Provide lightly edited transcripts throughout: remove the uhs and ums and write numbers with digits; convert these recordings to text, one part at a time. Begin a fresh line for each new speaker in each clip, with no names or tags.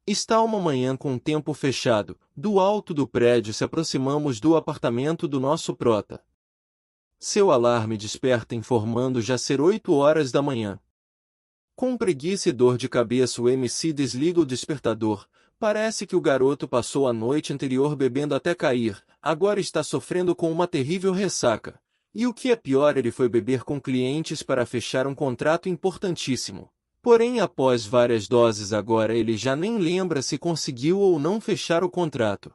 Está uma manhã com o tempo fechado. Do alto do prédio se aproximamos do apartamento do nosso prota. Seu alarme desperta informando já ser 8 horas da manhã. Com preguiça e dor de cabeça o MC desliga o despertador. Parece que o garoto passou a noite anterior bebendo até cair, agora está sofrendo com uma terrível ressaca. E o que é pior, ele foi beber com clientes para fechar um contrato importantíssimo. Porém, após várias doses agora ele já nem lembra se conseguiu ou não fechar o contrato.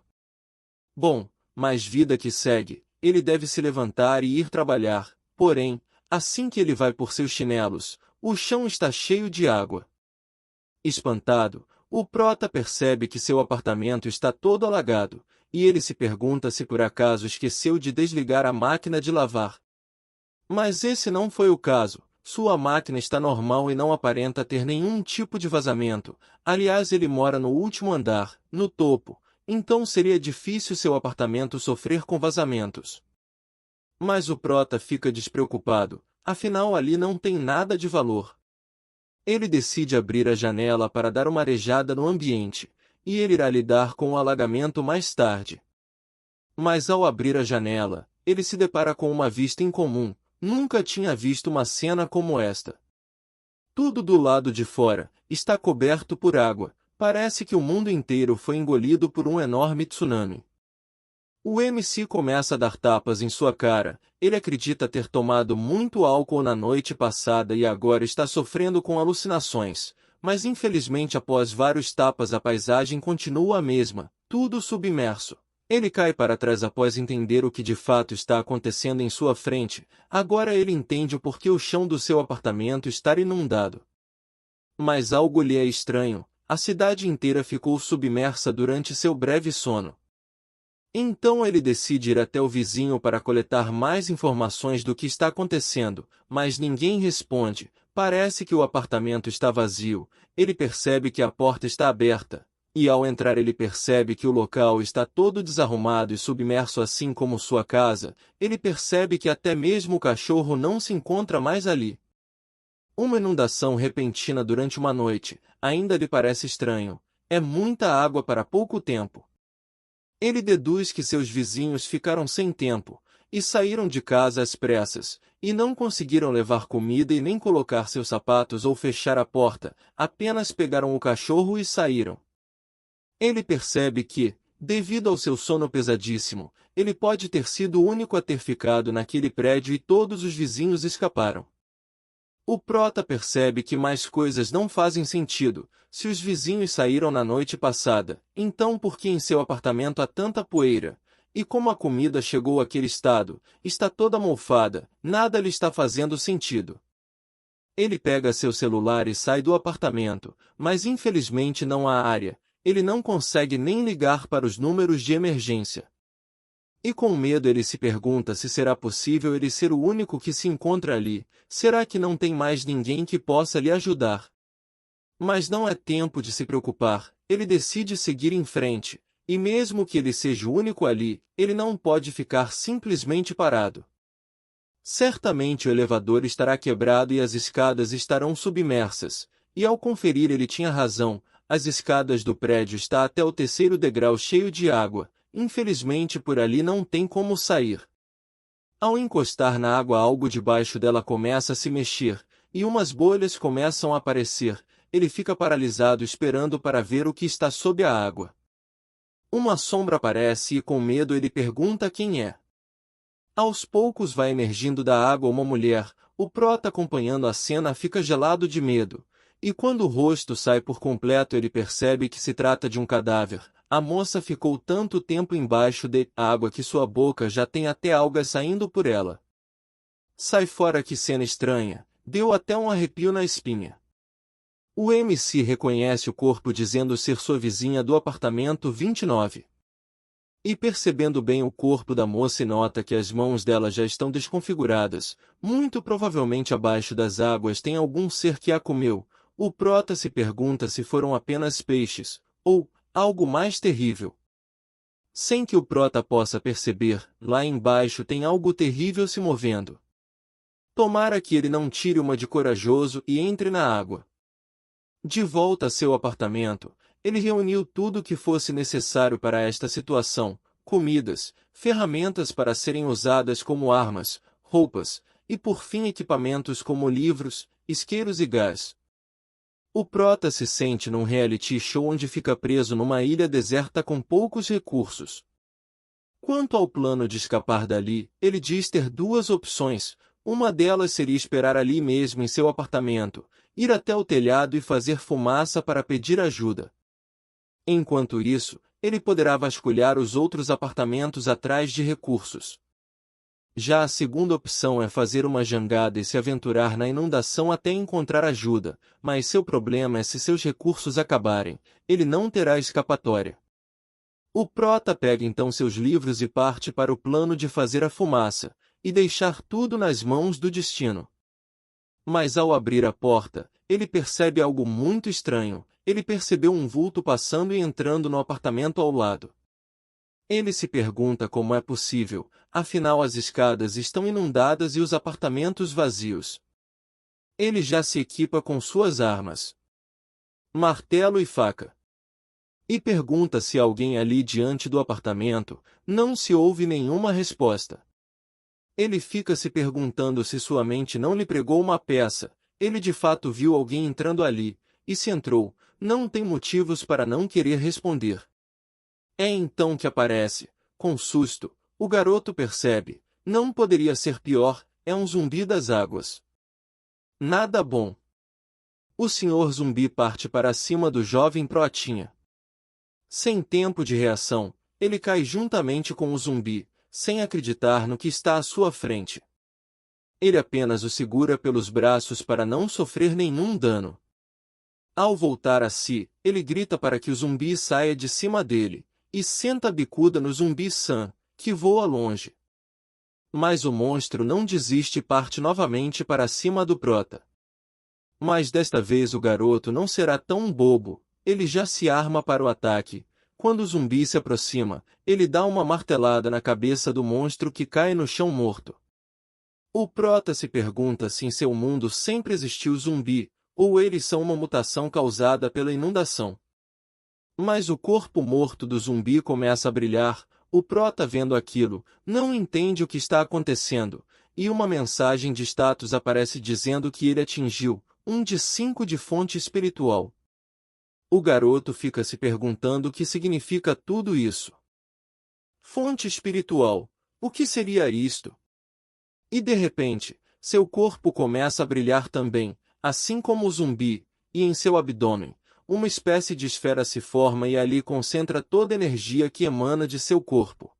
Bom, mas vida que segue, ele deve se levantar e ir trabalhar, porém, assim que ele vai por seus chinelos, o chão está cheio de água. Espantado, o prota percebe que seu apartamento está todo alagado, e ele se pergunta se por acaso esqueceu de desligar a máquina de lavar. Mas esse não foi o caso. Sua máquina está normal e não aparenta ter nenhum tipo de vazamento. Aliás, ele mora no último andar, no topo, então seria difícil seu apartamento sofrer com vazamentos. Mas o prota fica despreocupado, afinal ali não tem nada de valor. Ele decide abrir a janela para dar uma arejada no ambiente, e ele irá lidar com o alagamento mais tarde. Mas ao abrir a janela, ele se depara com uma vista incomum. Nunca tinha visto uma cena como esta. Tudo do lado de fora está coberto por água. Parece que o mundo inteiro foi engolido por um enorme tsunami. O MC começa a dar tapas em sua cara. Ele acredita ter tomado muito álcool na noite passada e agora está sofrendo com alucinações. Mas infelizmente após vários tapas a paisagem continua a mesma, tudo submerso. Ele cai para trás após entender o que de fato está acontecendo em sua frente. Agora ele entende o porquê o chão do seu apartamento está inundado. Mas algo lhe é estranho. A cidade inteira ficou submersa durante seu breve sono. Então ele decide ir até o vizinho para coletar mais informações do que está acontecendo, mas ninguém responde. Parece que o apartamento está vazio. Ele percebe que a porta está aberta. E ao entrar ele percebe que o local está todo desarrumado e submerso assim como sua casa. Ele percebe que até mesmo o cachorro não se encontra mais ali. Uma inundação repentina durante uma noite, ainda lhe parece estranho. É muita água para pouco tempo. Ele deduz que seus vizinhos ficaram sem tempo, e saíram de casa às pressas, e não conseguiram levar comida e nem colocar seus sapatos ou fechar a porta, apenas pegaram o cachorro e saíram. Ele percebe que, devido ao seu sono pesadíssimo, ele pode ter sido o único a ter ficado naquele prédio e todos os vizinhos escaparam. O prota percebe que mais coisas não fazem sentido. Se os vizinhos saíram na noite passada, então por que em seu apartamento há tanta poeira? E como a comida chegou àquele estado, está toda mofada, nada lhe está fazendo sentido. Ele pega seu celular e sai do apartamento, mas infelizmente não há área. Ele não consegue nem ligar para os números de emergência. E com medo ele se pergunta se será possível ele ser o único que se encontra ali. Será que não tem mais ninguém que possa lhe ajudar? Mas não é tempo de se preocupar. Ele decide seguir em frente, e mesmo que ele seja o único ali, ele não pode ficar simplesmente parado. Certamente o elevador estará quebrado e as escadas estarão submersas, e ao conferir ele tinha razão. As escadas do prédio estão até o terceiro degrau cheio de água. Infelizmente por ali não tem como sair. Ao encostar na água algo debaixo dela começa a se mexer, e umas bolhas começam a aparecer. Ele fica paralisado esperando para ver o que está sob a água. Uma sombra aparece e com medo ele pergunta quem é. Aos poucos vai emergindo da água uma mulher. O prota acompanhando a cena fica gelado de medo. E quando o rosto sai por completo ele percebe que se trata de um cadáver. A moça ficou tanto tempo embaixo da água que sua boca já tem até algas saindo por ela. Sai fora, que cena estranha, deu até um arrepio na espinha. O MC reconhece o corpo dizendo ser sua vizinha do apartamento 29. E percebendo bem o corpo da moça e nota que as mãos dela já estão desconfiguradas, muito provavelmente abaixo das águas tem algum ser que a comeu. O prota se pergunta se foram apenas peixes, ou algo mais terrível. Sem que o prota possa perceber, lá embaixo tem algo terrível se movendo. Tomara que ele não tire uma de corajoso e entre na água. De volta a seu apartamento, ele reuniu tudo o que fosse necessário para esta situação: comidas, ferramentas para serem usadas como armas, roupas, e por fim equipamentos como livros, isqueiros e gás. O prota se sente num reality show onde fica preso numa ilha deserta com poucos recursos. Quanto ao plano de escapar dali, ele diz ter duas opções. Uma delas seria esperar ali mesmo em seu apartamento, ir até o telhado e fazer fumaça para pedir ajuda. Enquanto isso, ele poderá vasculhar os outros apartamentos atrás de recursos. Já a segunda opção é fazer uma jangada e se aventurar na inundação até encontrar ajuda, mas seu problema é se seus recursos acabarem, ele não terá escapatória. O prota pega então seus livros e parte para o plano de fazer a fumaça, e deixar tudo nas mãos do destino. Mas ao abrir a porta, ele percebe algo muito estranho. Ele percebeu um vulto passando e entrando no apartamento ao lado. Ele se pergunta como é possível, afinal as escadas estão inundadas e os apartamentos vazios. Ele já se equipa com suas armas, martelo e faca. E pergunta se alguém ali diante do apartamento. Não se ouve nenhuma resposta. Ele fica se perguntando se sua mente não lhe pregou uma peça. Ele de fato viu alguém entrando ali, e se entrou, não tem motivos para não querer responder. É então que aparece, com susto, o garoto percebe, não poderia ser pior, é um zumbi das águas. Nada bom. O senhor zumbi parte para cima do jovem protinha. Sem tempo de reação, ele cai juntamente com o zumbi, sem acreditar no que está à sua frente. Ele apenas o segura pelos braços para não sofrer nenhum dano. Ao voltar a si, ele grita para que o zumbi saia de cima dele, e senta a bicuda no zumbi Sam, que voa longe. Mas o monstro não desiste e parte novamente para cima do prota. Mas desta vez o garoto não será tão bobo, ele já se arma para o ataque. Quando o zumbi se aproxima, ele dá uma martelada na cabeça do monstro que cai no chão morto. O prota se pergunta se em seu mundo sempre existiu zumbi, ou eles são uma mutação causada pela inundação. Mas o corpo morto do zumbi começa a brilhar. O prota, vendo aquilo, não entende o que está acontecendo, e uma mensagem de status aparece dizendo que ele atingiu 1 de 5 de fonte espiritual. O garoto fica se perguntando o que significa tudo isso. Fonte espiritual, o que seria isto? E de repente, seu corpo começa a brilhar também, assim como o zumbi, e em seu abdômen, uma espécie de esfera se forma e ali concentra toda a energia que emana de seu corpo.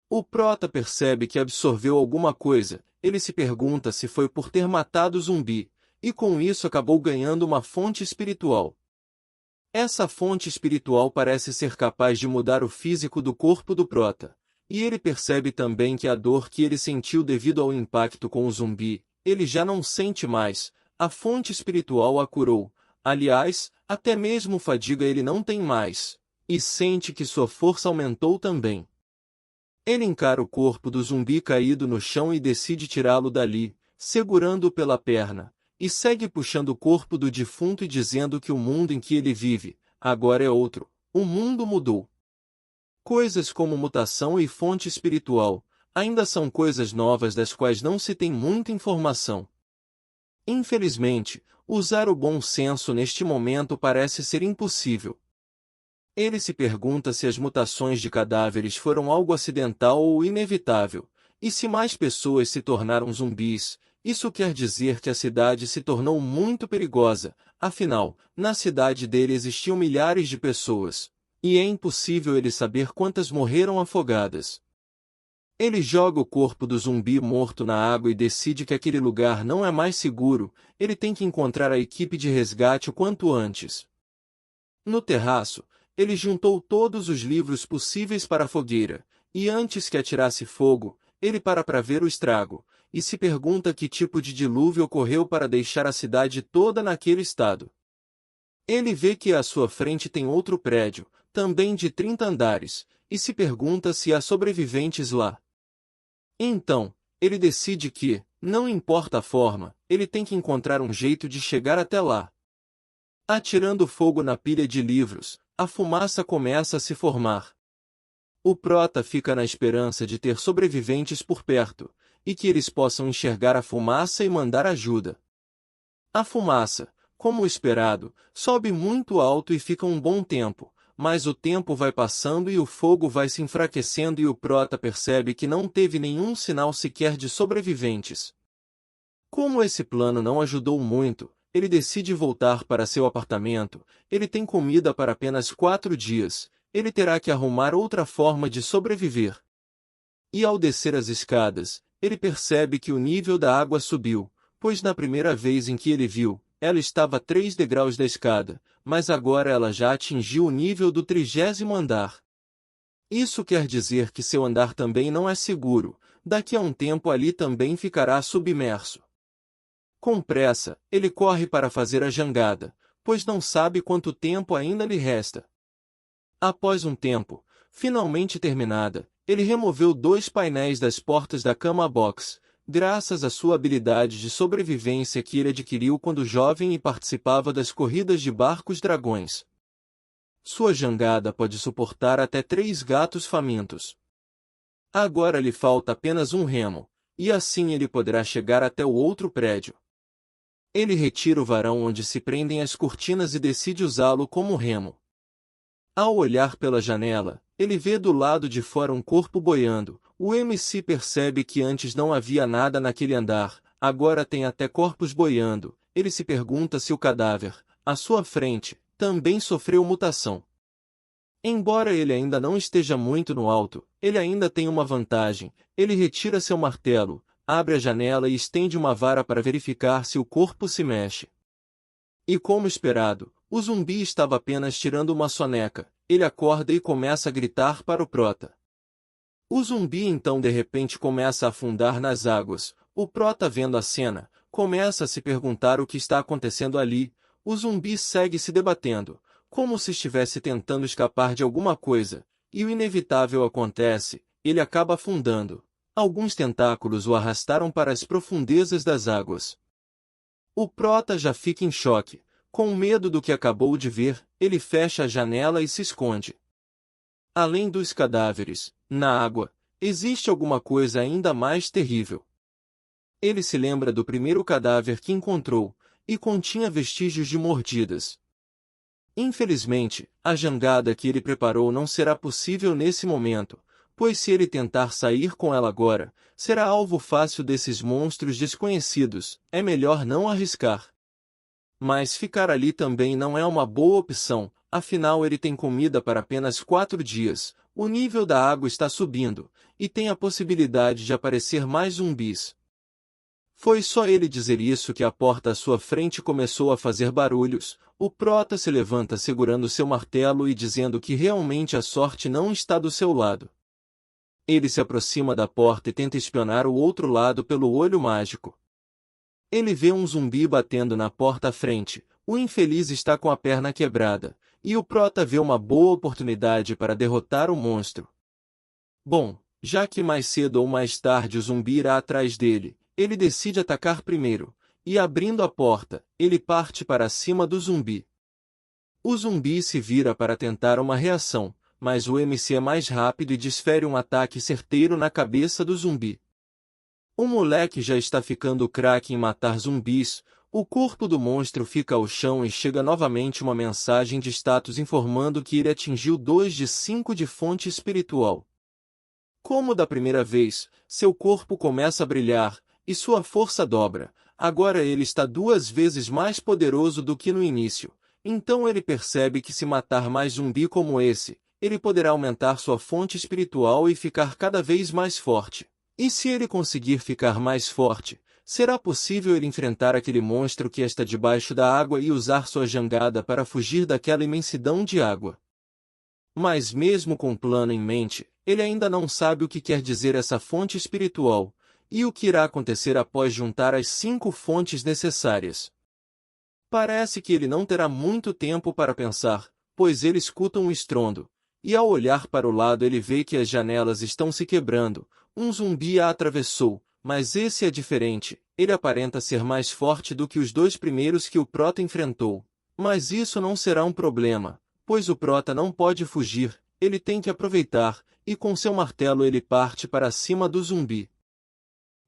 O prota percebe que absorveu alguma coisa, ele se pergunta se foi por ter matado o zumbi, e com isso acabou ganhando uma fonte espiritual. Essa fonte espiritual parece ser capaz de mudar o físico do corpo do prota, e ele percebe também que a dor que ele sentiu devido ao impacto com o zumbi, ele já não sente mais, a fonte espiritual a curou. Aliás, até mesmo fadiga ele não tem mais, e sente que sua força aumentou também. Ele encara o corpo do zumbi caído no chão e decide tirá-lo dali, segurando-o pela perna, e segue puxando o corpo do defunto e dizendo que o mundo em que ele vive, agora é outro, o mundo mudou. Coisas como mutação e fonte espiritual, ainda são coisas novas das quais não se tem muita informação. Infelizmente, usar o bom senso neste momento parece ser impossível. Ele se pergunta se as mutações de cadáveres foram algo acidental ou inevitável, e se mais pessoas se tornaram zumbis, isso quer dizer que a cidade se tornou muito perigosa, afinal, na cidade dele existiam milhares de pessoas, e é impossível ele saber quantas morreram afogadas. Ele joga o corpo do zumbi morto na água e decide que aquele lugar não é mais seguro, ele tem que encontrar a equipe de resgate o quanto antes. No terraço, ele juntou todos os livros possíveis para a fogueira, e antes que atirasse fogo, ele para ver o estrago, e se pergunta que tipo de dilúvio ocorreu para deixar a cidade toda naquele estado. Ele vê que à sua frente tem outro prédio, também de 30 andares, e se pergunta se há sobreviventes lá. Então, ele decide que, não importa a forma, ele tem que encontrar um jeito de chegar até lá. Atirando fogo na pilha de livros, a fumaça começa a se formar. O prota fica na esperança de ter sobreviventes por perto, e que eles possam enxergar a fumaça e mandar ajuda. A fumaça, como esperado, sobe muito alto e fica um bom tempo, mas o tempo vai passando e o fogo vai se enfraquecendo e o prota percebe que não teve nenhum sinal sequer de sobreviventes. Como esse plano não ajudou muito, ele decide voltar para seu apartamento. Ele tem comida para apenas 4 dias, ele terá que arrumar outra forma de sobreviver. E ao descer as escadas, ele percebe que o nível da água subiu, pois na primeira vez em que ele viu, ela estava a 3 degraus da escada, mas agora ela já atingiu o nível do 30º andar. Isso quer dizer que seu andar também não é seguro, daqui a um tempo ali também ficará submerso. Com pressa, ele corre para fazer a jangada, pois não sabe quanto tempo ainda lhe resta. Após um tempo, finalmente terminada, ele removeu 2 painéis das portas da cama box, graças à sua habilidade de sobrevivência que ele adquiriu quando jovem e participava das corridas de barcos dragões. Sua jangada pode suportar até 3 gatos famintos. Agora lhe falta apenas um remo, e assim ele poderá chegar até o outro prédio. Ele retira o varão onde se prendem as cortinas e decide usá-lo como remo. Ao olhar pela janela, ele vê do lado de fora um corpo boiando. O MC percebe que antes não havia nada naquele andar, agora tem até corpos boiando. Ele se pergunta se o cadáver, à sua frente, também sofreu mutação. Embora ele ainda não esteja muito no alto, ele ainda tem uma vantagem. Ele retira seu martelo, abre a janela e estende uma vara para verificar se o corpo se mexe. E como esperado, o zumbi estava apenas tirando uma soneca. Ele acorda e começa a gritar para o prota. O zumbi então de repente começa a afundar nas águas. O prota, vendo a cena, começa a se perguntar o que está acontecendo ali. O zumbi segue se debatendo, como se estivesse tentando escapar de alguma coisa, e o inevitável acontece, ele acaba afundando. Alguns tentáculos o arrastaram para as profundezas das águas. O prota já fica em choque. Com medo do que acabou de ver, ele fecha a janela e se esconde. Além dos cadáveres, na água, existe alguma coisa ainda mais terrível. Ele se lembra do primeiro cadáver que encontrou, e continha vestígios de mordidas. Infelizmente, a jangada que ele preparou não será possível nesse momento, pois se ele tentar sair com ela agora, será alvo fácil desses monstros desconhecidos. É melhor não arriscar. Mas ficar ali também não é uma boa opção, afinal ele tem comida para apenas 4 dias, o nível da água está subindo, e tem a possibilidade de aparecer mais zumbis. Foi só ele dizer isso que a porta à sua frente começou a fazer barulhos. O prota se levanta segurando seu martelo e dizendo que realmente a sorte não está do seu lado. Ele se aproxima da porta e tenta espionar o outro lado pelo olho mágico. Ele vê um zumbi batendo na porta à frente. O infeliz está com a perna quebrada, e o prota vê uma boa oportunidade para derrotar o monstro. Bom, já que mais cedo ou mais tarde o zumbi irá atrás dele, ele decide atacar primeiro, e abrindo a porta, ele parte para cima do zumbi. O zumbi se vira para tentar uma reação, mas o MC é mais rápido e desfere um ataque certeiro na cabeça do zumbi. O moleque já está ficando craque em matar zumbis. O corpo do monstro fica ao chão e chega novamente uma mensagem de status informando que ele atingiu 2 de 5 de fonte espiritual. Como da primeira vez, seu corpo começa a brilhar, e sua força dobra. Agora ele está 2 vezes mais poderoso do que no início. Então ele percebe que se matar mais zumbi como esse, ele poderá aumentar sua fonte espiritual e ficar cada vez mais forte. E se ele conseguir ficar mais forte, será possível ele enfrentar aquele monstro que está debaixo da água e usar sua jangada para fugir daquela imensidão de água. Mas mesmo com o plano em mente, ele ainda não sabe o que quer dizer essa fonte espiritual, e o que irá acontecer após juntar as 5 fontes necessárias. Parece que ele não terá muito tempo para pensar, pois ele escuta um estrondo, e ao olhar para o lado ele vê que as janelas estão se quebrando. Um zumbi a atravessou, mas esse é diferente. Ele aparenta ser mais forte do que os 2 primeiros que o prota enfrentou. Mas isso não será um problema, pois o Prota não pode fugir, ele tem que aproveitar, e com seu martelo ele parte para cima do zumbi.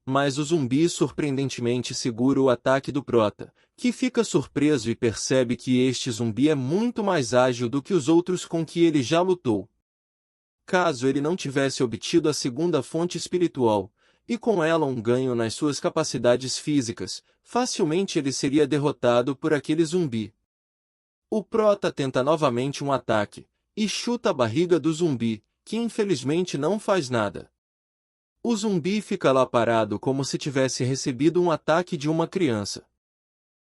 Mas o zumbi surpreendentemente segura o ataque do Prota, que fica surpreso e percebe que este zumbi é muito mais ágil do que os outros com que ele já lutou. Caso ele não tivesse obtido a segunda fonte espiritual, e com ela um ganho nas suas capacidades físicas, facilmente ele seria derrotado por aquele zumbi. O Prota tenta novamente um ataque, e chuta a barriga do zumbi, que infelizmente não faz nada. O zumbi fica lá parado como se tivesse recebido um ataque de uma criança.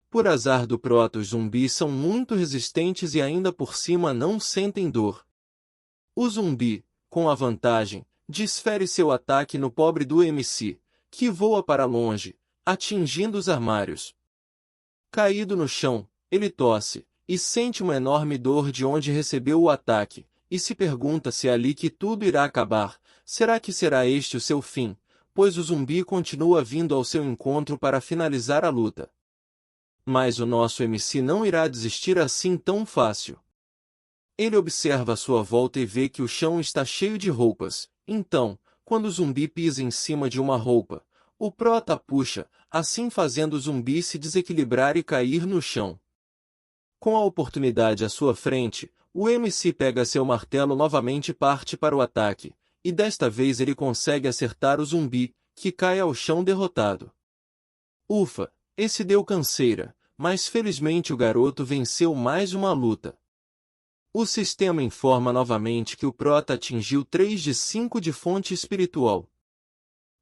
Por azar do Prota, os zumbis são muito resistentes e ainda por cima não sentem dor. O zumbi, com a vantagem, desfere seu ataque no pobre do MC, que voa para longe, atingindo os armários. Caído no chão, ele tosse, e sente uma enorme dor de onde recebeu o ataque, e se pergunta se é ali que tudo irá acabar. Será que será este o seu fim? Pois o zumbi continua vindo ao seu encontro para finalizar a luta. Mas o nosso MC não irá desistir assim tão fácil. Ele observa a sua volta e vê que o chão está cheio de roupas. Então, quando o zumbi pisa em cima de uma roupa, o Prota puxa, assim fazendo o zumbi se desequilibrar e cair no chão. Com a oportunidade à sua frente, o MC pega seu martelo novamente e parte para o ataque, e desta vez ele consegue acertar o zumbi, que cai ao chão derrotado. Ufa, esse deu canseira, mas felizmente o garoto venceu mais uma luta. O sistema informa novamente que o Prota atingiu 3 de 5 de fonte espiritual.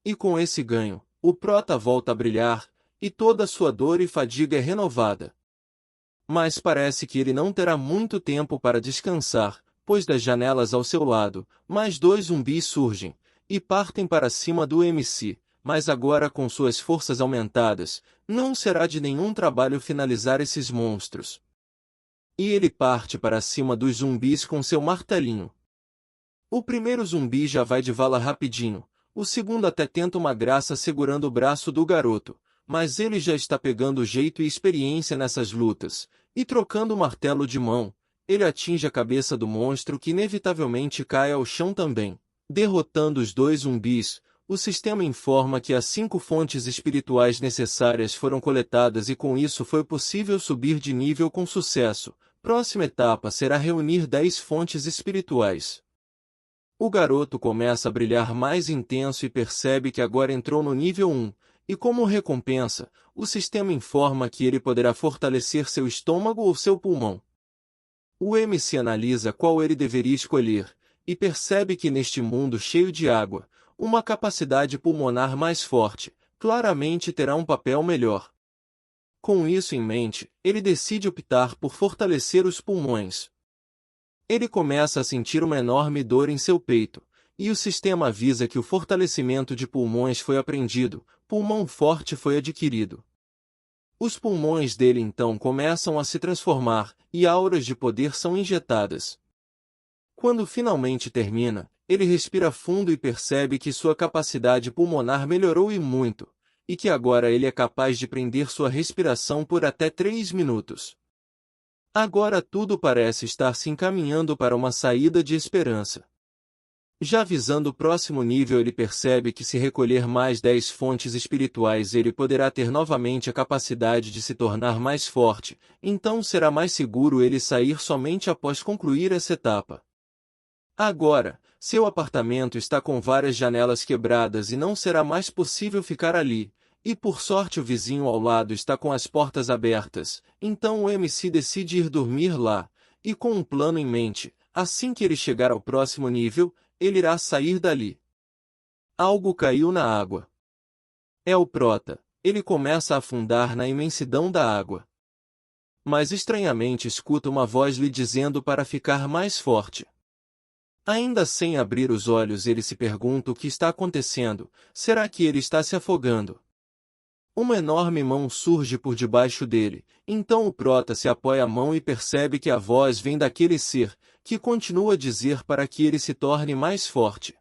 E com esse ganho, o Prota volta a brilhar, e toda a sua dor e fadiga é renovada. Mas parece que ele não terá muito tempo para descansar, pois das janelas ao seu lado, mais 2 zumbis surgem, e partem para cima do MC, mas agora com suas forças aumentadas, não será de nenhum trabalho finalizar esses monstros. E ele parte para cima dos zumbis com seu martelinho. O primeiro zumbi já vai de vala rapidinho, o segundo até tenta uma graça segurando o braço do garoto, mas ele já está pegando jeito e experiência nessas lutas, e trocando o martelo de mão, ele atinge a cabeça do monstro que inevitavelmente cai ao chão também. Derrotando os 2 zumbis, o sistema informa que as 5 fontes espirituais necessárias foram coletadas e com isso foi possível subir de nível com sucesso. Próxima etapa será reunir 10 fontes espirituais. O garoto começa a brilhar mais intenso e percebe que agora entrou no nível 1, e como recompensa, o sistema informa que ele poderá fortalecer seu estômago ou seu pulmão. O MC analisa qual ele deveria escolher, e percebe que neste mundo cheio de água, uma capacidade pulmonar mais forte, claramente terá um papel melhor. Com isso em mente, ele decide optar por fortalecer os pulmões. Ele começa a sentir uma enorme dor em seu peito, e o sistema avisa que o fortalecimento de pulmões foi aprendido, pulmão forte foi adquirido. Os pulmões dele então começam a se transformar, e auras de poder são injetadas. Quando finalmente termina, ele respira fundo e percebe que sua capacidade pulmonar melhorou e muito, e que agora ele é capaz de prender sua respiração por até 3 minutos. Agora tudo parece estar se encaminhando para uma saída de esperança. Já visando o próximo nível, ele percebe que se recolher mais 10 fontes espirituais ele poderá ter novamente a capacidade de se tornar mais forte, então será mais seguro ele sair somente após concluir essa etapa. Agora, seu apartamento está com várias janelas quebradas e não será mais possível ficar ali, e por sorte o vizinho ao lado está com as portas abertas, então o MC decide ir dormir lá, e com um plano em mente, assim que ele chegar ao próximo nível, ele irá sair dali. Algo caiu na água. É o Prota, ele começa a afundar na imensidão da água. Mas estranhamente escuta uma voz lhe dizendo para ficar mais forte. Ainda sem abrir os olhos ele se pergunta o que está acontecendo, será que ele está se afogando? Uma enorme mão surge por debaixo dele, então o Prota se apoia a mão e percebe que a voz vem daquele ser, que continua a dizer para que ele se torne mais forte.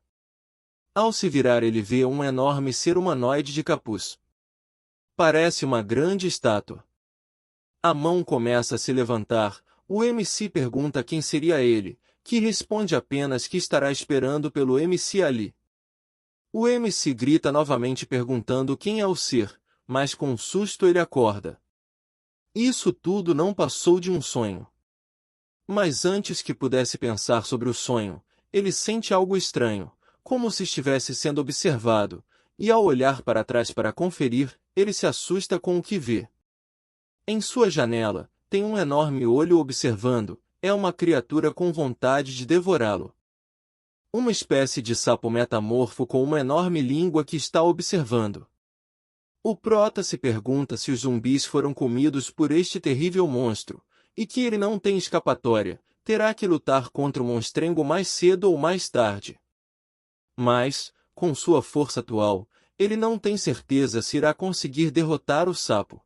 Ao se virar ele vê um enorme ser humanoide de capuz. Parece uma grande estátua. A mão começa a se levantar, o MC pergunta quem seria ele, que responde apenas que estará esperando pelo MC ali. O MC grita novamente perguntando quem é o ser, mas com um susto ele acorda. Isso tudo não passou de um sonho. Mas antes que pudesse pensar sobre o sonho, ele sente algo estranho, como se estivesse sendo observado, e ao olhar para trás para conferir, ele se assusta com o que vê. Em sua janela, tem um enorme olho observando, é uma criatura com vontade de devorá-lo. Uma espécie de sapo metamorfo com uma enorme língua que está observando. O prota se pergunta se os zumbis foram comidos por este terrível monstro, e que ele não tem escapatória, terá que lutar contra o monstrengo mais cedo ou mais tarde. Mas, com sua força atual, ele não tem certeza se irá conseguir derrotar o sapo.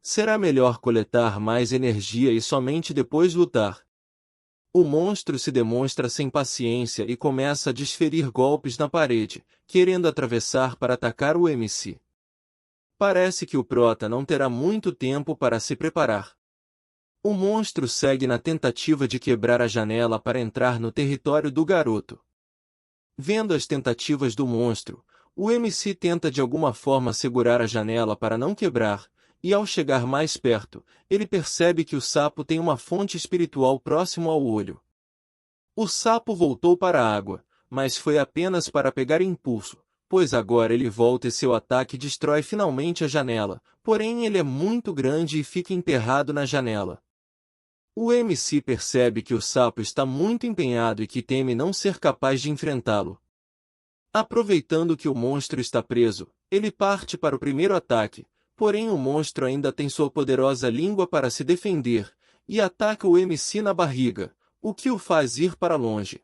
Será melhor coletar mais energia e somente depois lutar. O monstro se demonstra sem paciência e começa a desferir golpes na parede, querendo atravessar para atacar o MC. Parece que o prota não terá muito tempo para se preparar. O monstro segue na tentativa de quebrar a janela para entrar no território do garoto. Vendo as tentativas do monstro, o MC tenta de alguma forma segurar a janela para não quebrar, e ao chegar mais perto, ele percebe que o sapo tem uma fonte espiritual próximo ao olho. O sapo voltou para a água, mas foi apenas para pegar impulso, pois agora ele volta e seu ataque destrói finalmente a janela, porém ele é muito grande e fica enterrado na janela. O MC percebe que o sapo está muito empenhado e que teme não ser capaz de enfrentá-lo. Aproveitando que o monstro está preso, ele parte para o primeiro ataque, porém o monstro ainda tem sua poderosa língua para se defender, e ataca o MC na barriga, o que o faz ir para longe.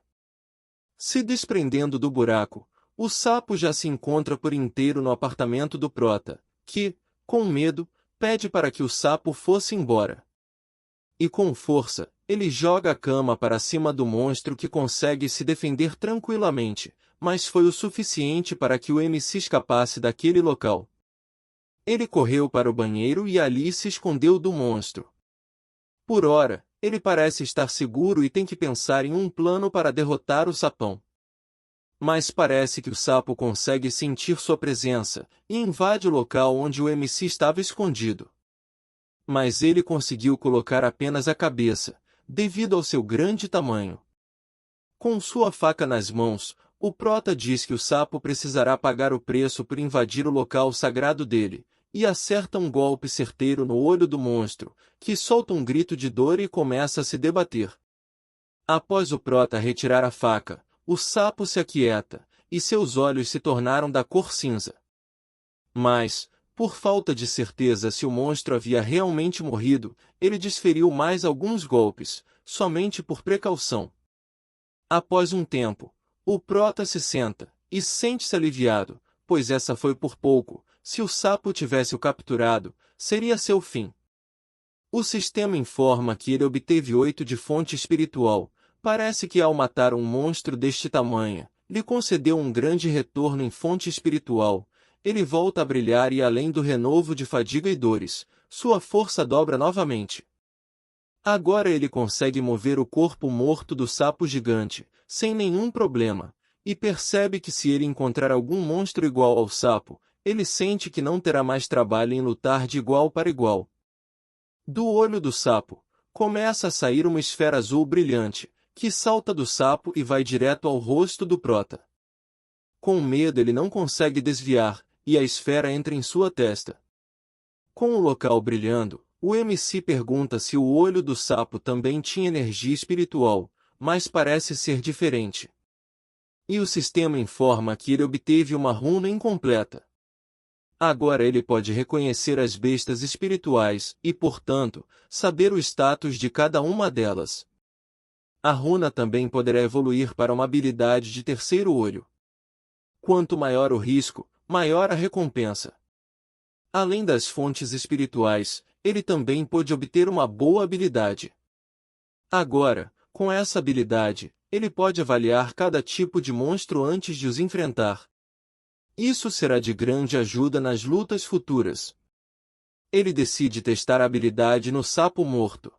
Se desprendendo do buraco, o sapo já se encontra por inteiro no apartamento do prota, que, com medo, pede para que o sapo fosse embora. E com força, ele joga a cama para cima do monstro que consegue se defender tranquilamente, mas foi o suficiente para que o MC escapasse daquele local. Ele correu para o banheiro e ali se escondeu do monstro. Por ora, ele parece estar seguro e tem que pensar em um plano para derrotar o sapão. Mas parece que o sapo consegue sentir sua presença, e invade o local onde o MC estava escondido. Mas ele conseguiu colocar apenas a cabeça, devido ao seu grande tamanho. Com sua faca nas mãos, o prota diz que o sapo precisará pagar o preço por invadir o local sagrado dele, e acerta um golpe certeiro no olho do monstro, que solta um grito de dor e começa a se debater. Após o prota retirar a faca, o sapo se aquieta, e seus olhos se tornaram da cor cinza. Mas, por falta de certeza se o monstro havia realmente morrido, ele desferiu mais alguns golpes, somente por precaução. Após um tempo, o prota se senta, e sente-se aliviado, pois essa foi por pouco. Se o sapo tivesse o capturado, seria seu fim. O sistema informa que ele obteve 8 de fonte espiritual. Parece que ao matar um monstro deste tamanho, lhe concedeu um grande retorno em fonte espiritual. Ele volta a brilhar e além do renovo de fadiga e dores, sua força dobra novamente. Agora ele consegue mover o corpo morto do sapo gigante, sem nenhum problema, e percebe que se ele encontrar algum monstro igual ao sapo, ele sente que não terá mais trabalho em lutar de igual para igual. Do olho do sapo, começa a sair uma esfera azul brilhante, que salta do sapo e vai direto ao rosto do prota. Com medo ele não consegue desviar, e a esfera entra em sua testa. Com o local brilhando, o MC pergunta se o olho do sapo também tinha energia espiritual, mas parece ser diferente. E o sistema informa que ele obteve uma runa incompleta. Agora ele pode reconhecer as bestas espirituais e, portanto, saber o status de cada uma delas. A runa também poderá evoluir para uma habilidade de terceiro olho. Quanto maior o risco, maior a recompensa. Além das fontes espirituais, ele também pôde obter uma boa habilidade. Agora, com essa habilidade, ele pode avaliar cada tipo de monstro antes de os enfrentar. Isso será de grande ajuda nas lutas futuras. Ele decide testar a habilidade no sapo morto.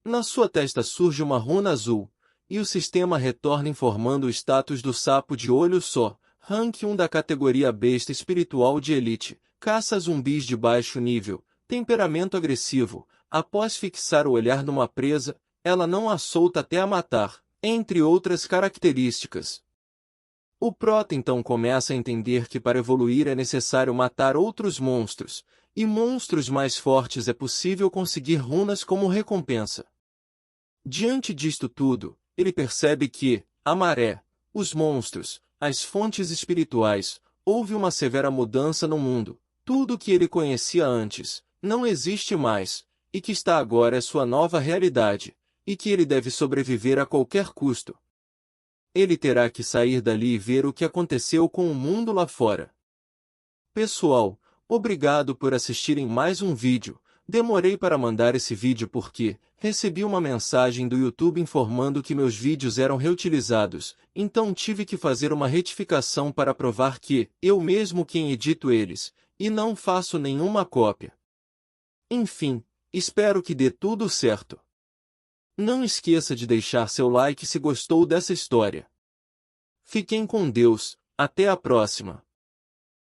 Na sua testa surge uma runa azul, e o sistema retorna informando o status do sapo de olho só, rank 1 da categoria besta espiritual de elite, caça zumbis de baixo nível, temperamento agressivo. Após fixar o olhar numa presa, ela não a solta até a matar, entre outras características. O prota então começa a entender que para evoluir é necessário matar outros monstros, e monstros mais fortes é possível conseguir runas como recompensa. Diante disto tudo, ele percebe que, a maré, os monstros, as fontes espirituais, houve uma severa mudança no mundo, tudo o que ele conhecia antes, não existe mais, e que está agora é sua nova realidade, e que ele deve sobreviver a qualquer custo. Ele terá que sair dali e ver o que aconteceu com o mundo lá fora. Pessoal, obrigado por assistirem mais um vídeo. Demorei para mandar esse vídeo porque recebi uma mensagem do YouTube informando que meus vídeos eram reutilizados, então tive que fazer uma retificação para provar que eu mesmo quem edito eles, e não faço nenhuma cópia. Enfim, espero que dê tudo certo. Não esqueça de deixar seu like se gostou dessa história. Fiquem com Deus, até a próxima.